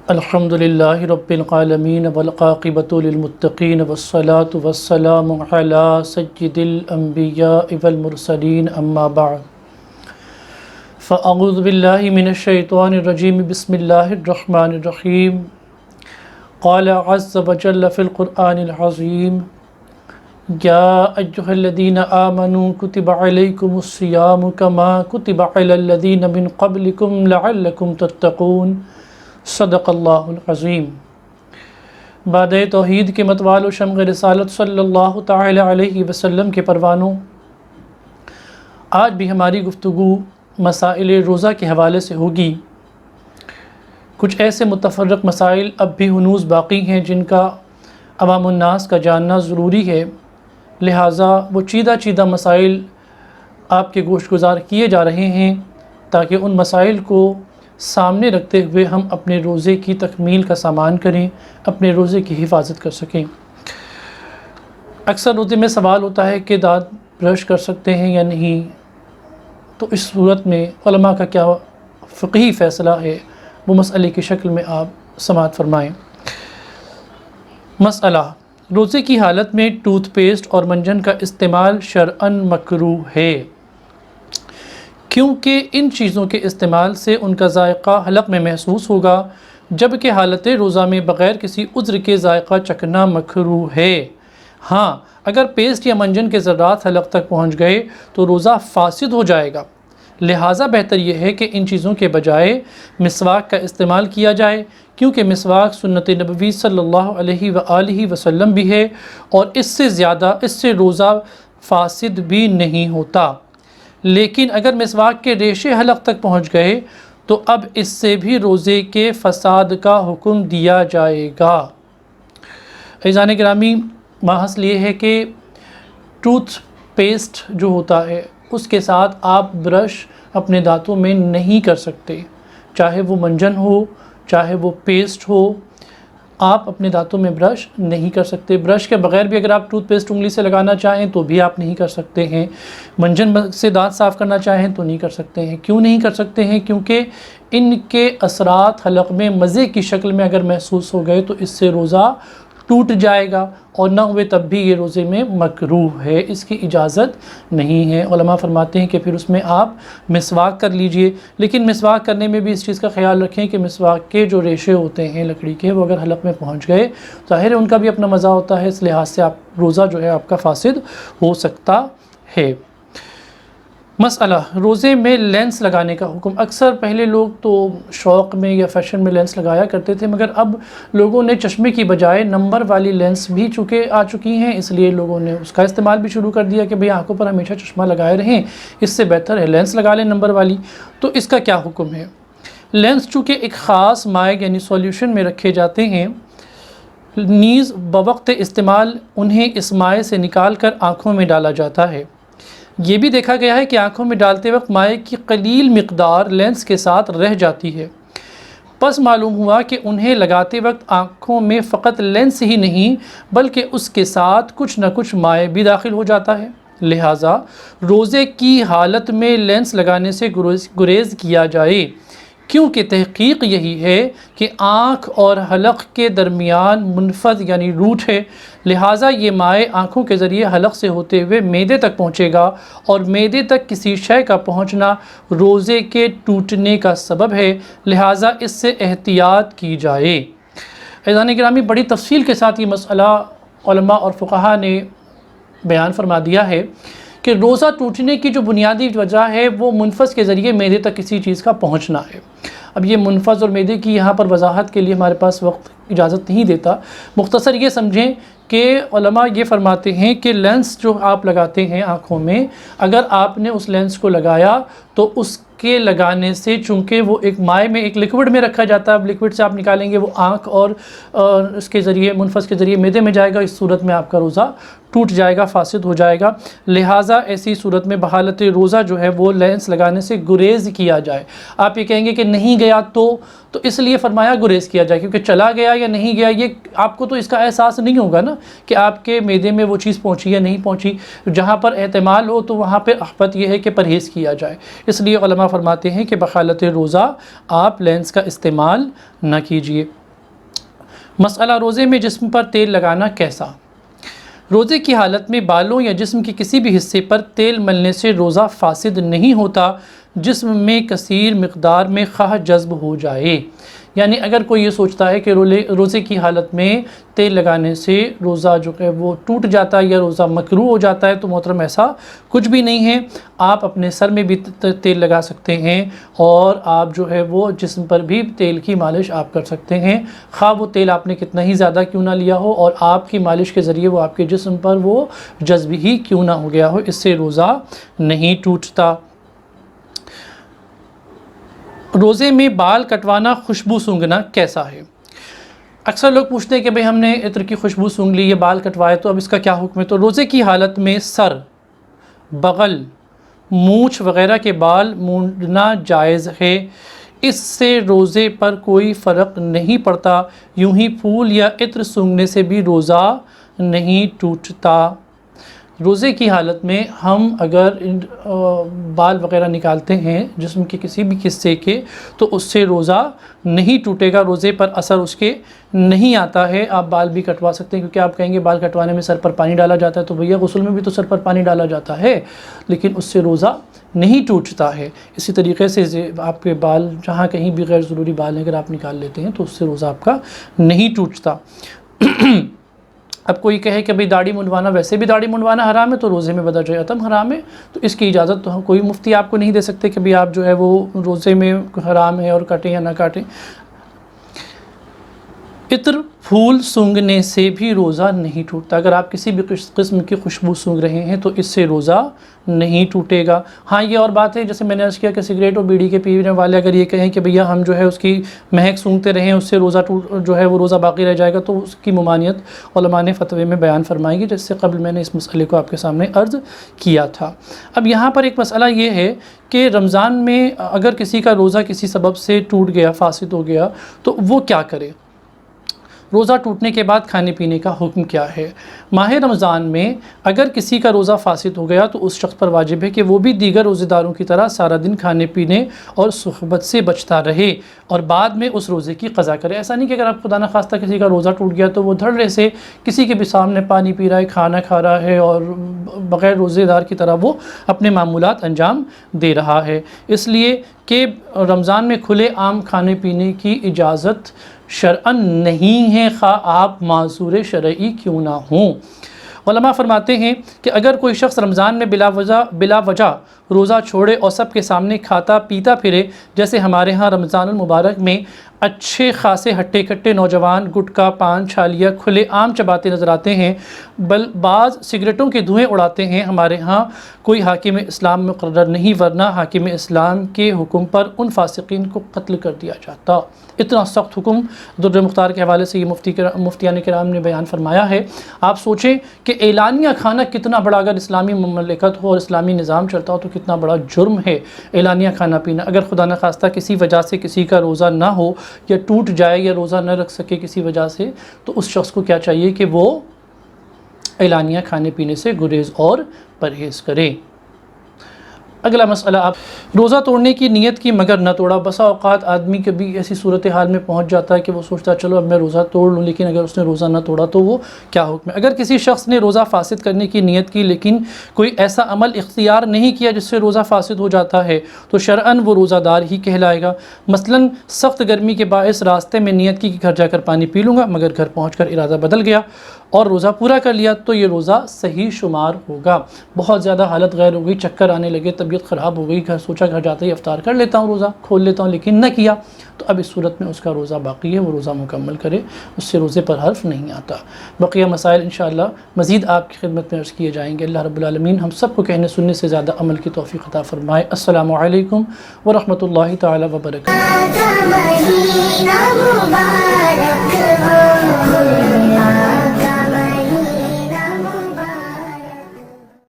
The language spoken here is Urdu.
الحمد للہ رب العالمین والعاقبۃ للمتقین والصلاة والسلام علی سید الانبیاء والمرسلین اما بعد فاعوذ باللہ من الشیطان الرجیم بسم اللہ الرحمن الرحیم قال عز وجل فی القرآن العظیم یا ایہا الذین آمنوا کتب علیکم الصیام کما کتب علی الذین من قبلکم لعلکم تتقون صدق اللہ العظیم۔ بعد توحید کے متوال و شمع رسالت صلی اللہ تعالی علیہ وسلم کے پروانوں، آج بھی ہماری گفتگو مسائل روزہ کے حوالے سے ہوگی۔ کچھ ایسے متفرق مسائل اب بھی ہنوز باقی ہیں جن کا عوام الناس کا جاننا ضروری ہے، لہٰذا وہ چیدہ مسائل آپ کے گوش گزار کیے جا رہے ہیں تاکہ ان مسائل کو سامنے رکھتے ہوئے ہم اپنے روزے کی تکمیل کا سامان کریں، اپنے روزے کی حفاظت کر سکیں۔ اکثر روزے میں سوال ہوتا ہے کہ دانت برش کر سکتے ہیں یا نہیں، تو اس صورت میں علماء کا کیا فقہی فیصلہ ہے وہ مسئلے کی شکل میں آپ سماعت فرمائیں۔ مسئلہ: روزے کی حالت میں ٹوتھ پیسٹ اور منجن کا استعمال شرعاً مکروہ ہے، کیونکہ ان چیزوں کے استعمال سے ان کا ذائقہ حلق میں محسوس ہوگا، جبکہ حالت روزہ میں بغیر کسی عذر کے ذائقہ چکھنا مکروہ ہے۔ ہاں، اگر پیسٹ یا منجن کے ذرات حلق تک پہنچ گئے تو روزہ فاسد ہو جائے گا، لہٰذا بہتر یہ ہے کہ ان چیزوں کے بجائے مسواک کا استعمال کیا جائے، کیونکہ مسواک سنت نبوی صلی اللہ علیہ وآلہ وسلم بھی ہے، اور اس سے روزہ فاسد بھی نہیں ہوتا۔ لیکن اگر مسواک کے ریشے حلق تک پہنچ گئے تو اب اس سے بھی روزے کے فساد کا حکم دیا جائے گا۔ عزیزان گرامی، ماحصل یہ ہے کہ ٹوتھ پیسٹ جو ہوتا ہے اس کے ساتھ آپ برش اپنے دانتوں میں نہیں کر سکتے، چاہے وہ منجن ہو چاہے وہ پیسٹ ہو، آپ اپنے دانتوں میں برش نہیں کر سکتے۔ برش کے بغیر بھی اگر آپ ٹوتھ پیسٹ انگلی سے لگانا چاہیں تو بھی آپ نہیں کر سکتے ہیں، منجن سے دانت صاف کرنا چاہیں تو نہیں کر سکتے ہیں۔ کیوں نہیں کر سکتے ہیں؟ کیونکہ ان کے اثرات حلق میں مزے کی شکل میں اگر محسوس ہو گئے تو اس سے روزہ ٹوٹ جائے گا، اور نہ ہوئے تب بھی یہ روزے میں مکروہ ہے، اس کی اجازت نہیں ہے۔ علماء فرماتے ہیں کہ پھر اس میں آپ مسواک کر لیجئے، لیکن مسواک کرنے میں بھی اس چیز کا خیال رکھیں کہ مسواک کے جو ریشے ہوتے ہیں لکڑی کے، وہ اگر حلق میں پہنچ گئے ظاہر ہے ان کا بھی اپنا مزہ ہوتا ہے، اس لحاظ سے آپ روزہ جو ہے آپ کا فاسد ہو سکتا ہے۔ مسئلہ: روزے میں لینس لگانے کا حکم۔ اکثر پہلے لوگ تو شوق میں یا فیشن میں لینس لگایا کرتے تھے، مگر اب لوگوں نے چشمے کی بجائے نمبر والی لینس بھی چونکہ آ چکی ہیں، اس لیے لوگوں نے اس کا استعمال بھی شروع کر دیا کہ بھئی آنکھوں پر ہمیشہ چشمہ لگائے رہیں، اس سے بہتر ہے لینس لگا لیں نمبر والی۔ تو اس کا کیا حکم ہے؟ لینس چونکہ ایک خاص مائع یعنی سولیوشن میں رکھے جاتے ہیں، نیز بوقت استعمال انہیں اس مائع سے نکال کر آنکھوں میں ڈالا جاتا ہے۔ یہ بھی دیکھا گیا ہے کہ آنکھوں میں ڈالتے وقت مائع کی قلیل مقدار لینس کے ساتھ رہ جاتی ہے، پس معلوم ہوا کہ انہیں لگاتے وقت آنکھوں میں فقط لینس ہی نہیں بلکہ اس کے ساتھ کچھ نہ کچھ مائع بھی داخل ہو جاتا ہے، لہٰذا روزے کی حالت میں لینس لگانے سے گریز کیا جائے، کیونکہ تحقیق یہی ہے کہ آنکھ اور حلق کے درمیان منفذ یعنی روٹ ہے، لہٰذا یہ مائع آنکھوں کے ذریعے حلق سے ہوتے ہوئے معدے تک پہنچے گا، اور معدے تک کسی شے کا پہنچنا روزے کے ٹوٹنے کا سبب ہے، لہٰذا اس سے احتیاط کی جائے۔ عزیزان گرامی، بڑی تفصیل کے ساتھ یہ مسئلہ علماء اور فقہا نے بیان فرما دیا ہے کہ روزہ ٹوٹنے کی جو بنیادی وجہ ہے وہ منفذ کے ذریعے معدے تک کسی چیز کا پہنچنا ہے۔ اب یہ منفذ اور معدے کی یہاں پر وضاحت کے لیے ہمارے پاس وقت اجازت نہیں دیتا، مختصر یہ سمجھیں کہ علماء یہ فرماتے ہیں کہ لینس جو آپ لگاتے ہیں آنکھوں میں، اگر آپ نے اس لینس کو لگایا تو اس کے لگانے سے چونکہ وہ ایک مائع میں ایک لیکوڈ میں رکھا جاتا ہے، اب لیکوڈ سے آپ نکالیں گے وہ آنکھ اور اس کے ذریعے منفذ کے ذریعے معدے میں جائے گا، اس صورت میں آپ کا روزہ ٹوٹ جائے گا، فاسد ہو جائے گا، لہٰذا ایسی صورت میں بحالت روزہ جو ہے وہ لینس لگانے سے گریز کیا جائے۔ آپ یہ کہیں گے کہ نہیں گیا تو اس لیے فرمایا گریز کیا جائے، کیونکہ چلا گیا یا نہیں گیا یہ آپ کو تو اس کا احساس نہیں ہوگا نا کہ آپ کے معدے میں وہ چیز پہنچی یا نہیں پہنچی۔ جہاں پر احتمال ہو تو وہاں پہ احوط یہ ہے کہ پرہیز کیا جائے، اس لیے علماء علماء فرماتے ہیں کہ بحالت روزہ آپ لینس کا استعمال نہ کیجیے۔ مسئلہ روزے میں جسم پر تیل لگانا کیسا؟ روزے کی حالت میں بالوں یا جسم کے کسی بھی حصے پر تیل ملنے سے روزہ فاسد نہیں ہوتا، جسم میں کثیر مقدار میں خواہ جذب ہو جائے۔ یعنی اگر کوئی یہ سوچتا ہے کہ روزے کی حالت میں تیل لگانے سے روزہ جو ہے وہ ٹوٹ جاتا ہے یا روزہ مکروہ ہو جاتا ہے، تو محترم ایسا کچھ بھی نہیں ہے۔ آپ اپنے سر میں بھی تیل لگا سکتے ہیں اور آپ جو ہے وہ جسم پر بھی تیل کی مالش آپ کر سکتے ہیں، خواہ وہ تیل آپ نے کتنا ہی زیادہ کیوں نہ لیا ہو اور آپ کی مالش کے ذریعے وہ آپ کے جسم پر وہ جذب ہی کیوں نہ ہو گیا ہو، اس سے روزہ نہیں ٹوٹتا۔ روزے میں بال کٹوانا، خوشبو سونگھنا کیسا ہے؟ اکثر لوگ پوچھتے ہیں کہ بھئی ہم نے عطر کی خوشبو سونگھ لی، یہ بال کٹوائے تو اب اس کا کیا حکم ہے؟ تو روزے کی حالت میں سر، بغل، مونچھ وغیرہ کے بال مونڈنا جائز ہے، اس سے روزے پر کوئی فرق نہیں پڑتا، یوں ہی پھول یا عطر سونگھنے سے بھی روزہ نہیں ٹوٹتا۔ روزے کی حالت میں ہم اگر بال وغیرہ نکالتے ہیں جسم کے کسی بھی حصے کے تو اس سے روزہ نہیں ٹوٹے گا، روزے پر اثر اس کے نہیں آتا ہے۔ آپ بال بھی کٹوا سکتے ہیں، کیونکہ آپ کہیں گے بال کٹوانے میں سر پر پانی ڈالا جاتا ہے، تو بھیا غسل میں بھی تو سر پر پانی ڈالا جاتا ہے، لیکن اس سے روزہ نہیں ٹوٹتا ہے۔ اسی طریقے سے آپ کے بال جہاں کہیں بھی غیر ضروری بال ہیں اگر آپ نکال لیتے ہیں تو اس سے روزہ آپ کا نہیں ٹوٹتا۔ اب کوئی کہے کہ بھئی داڑھی منڈوانا، ویسے بھی داڑھی منڈوانا حرام ہے تو روزے میں بدجہ عتم حرام ہے، تو اس کی اجازت تو کوئی مفتی آپ کو نہیں دے سکتے کہ بھئی آپ جو ہے وہ روزے میں حرام ہے اور کاٹیں یا نہ کاٹیں۔ عطر پھول سونگھنے سے بھی روزہ نہیں ٹوٹتا، اگر آپ کسی بھی قسم کی خوشبو سونگھ رہے ہیں تو اس سے روزہ نہیں ٹوٹے گا۔ ہاں یہ اور بات ہے، جیسے میں نے عرض کیا کہ سگریٹ اور بیڑی کے پینے والے اگر یہ کہیں کہ بھیا ہم جو ہے اس کی مہک سونگھتے رہیں اس سے روزہ جو ہے وہ روزہ باقی رہ جائے گا، تو اس کی ممانعت علماء نے فتوے میں بیان فرمائی گی، جس سے قبل میں نے اس مسئلے کو آپ کے سامنے عرض کیا تھا۔ اب یہاں پر ایک مسئلہ یہ ہے کہ رمضان میں اگر کسی کا روزہ کسی سبب سے ٹوٹ گیا، فاسد ہو گیا، تو وہ کیا کرے؟ روزہ ٹوٹنے کے بعد کھانے پینے کا حکم کیا ہے؟ ماہ رمضان میں اگر کسی کا روزہ فاسد ہو گیا تو اس شخص پر واجب ہے کہ وہ بھی دیگر روزے داروں کی طرح سارا دن کھانے پینے اور صحبت سے بچتا رہے اور بعد میں اس روزے کی قضا کرے۔ ایسا نہیں کہ اگر آپ خدا نخواستہ کسی کا روزہ ٹوٹ گیا تو وہ دھڑے سے کسی کے بھی سامنے پانی پی رہا ہے، کھانا کھا رہا ہے اور بغیر روزے دار کی طرح وہ اپنے معمولات انجام دے رہا ہے۔ اس لیے کہ رمضان میں کھلے عام کھانے پینے کی اجازت شرعاً نہیں ہے، خواہ آپ معذور شرعی کیوں نہ ہوں۔ علماء فرماتے ہیں کہ اگر کوئی شخص رمضان میں بلا وجہ روزہ چھوڑے اور سب کے سامنے کھاتا پیتا پھرے، جیسے ہمارے ہاں رمضان المبارک میں اچھے خاصے ہٹے کٹے نوجوان گٹکا، پان، چھالیاں کھلے عام چباتے نظر آتے ہیں، بعض سگریٹوں کے دھوئیں اڑاتے ہیں، ہمارے ہاں کوئی حاکم اسلام مقرر نہیں، ورنہ حاکم اسلام کے حکم پر ان فاسقین کو قتل کر دیا جاتا۔ اتنا سخت حکم در مختار کے حوالے سے یہ مفتیان کرام نے بیان فرمایا ہے۔ آپ سوچیں کہ اعلانیہ کھانا کتنا بڑا، اگر اسلامی مملکت ہو اور اسلامی نظام چلتا ہو تو کتنا بڑا جرم ہے اعلانیہ کھانا پینا۔ اگر خدا نخواستہ کسی وجہ سے کسی کا روزہ نہ ہو یا ٹوٹ جائے یا روزہ نہ رکھ سکے کسی وجہ سے، تو اس شخص کو کیا چاہیے کہ وہ اعلانیہ کھانے پینے سے گریز اور پرہیز کرے۔ اگلا مسئلہ، آپ روزہ توڑنے کی نیت کی مگر نہ توڑا۔ بسا اوقات آدمی کبھی ایسی صورتحال میں پہنچ جاتا ہے کہ وہ سوچتا ہے چلو اب میں روزہ توڑ لوں، لیکن اگر اس نے روزہ نہ توڑا تو وہ کیا حکم ہے؟ اگر کسی شخص نے روزہ فاسد کرنے کی نیت کی لیکن کوئی ایسا عمل اختیار نہیں کیا جس سے روزہ فاسد ہو جاتا ہے تو شرعاً وہ روزہ دار ہی کہلائے گا۔ مثلاً سخت گرمی کے باعث راستے میں نیت کی کہ گھر جا کر پانی پی لوں گا، مگر گھر پہنچ کر ارادہ بدل گیا اور روزہ پورا کر لیا تو یہ روزہ صحیح شمار ہوگا۔ بہت زیادہ حالت غیر ہو گئی، چکر آنے لگے، طبیعت خراب ہو گئی، سوچا گھر جاتے ہی افطار کر لیتا ہوں، روزہ کھول لیتا ہوں، لیکن نہ کیا، تو اب اس صورت میں اس کا روزہ باقی ہے، وہ روزہ مکمل کرے، اس سے روزے پر حرف نہیں آتا۔ بقیہ مسائل انشاءاللہ مزید آپ کی خدمت میں عرض کیے جائیں گے۔ اللہ رب العالمین ہم سب کو کہنے سننے سے زیادہ عمل کی توفیق عطا فرمائے۔ السلام علیکم ورحمۃ اللہ تعالی وبرکاتہ۔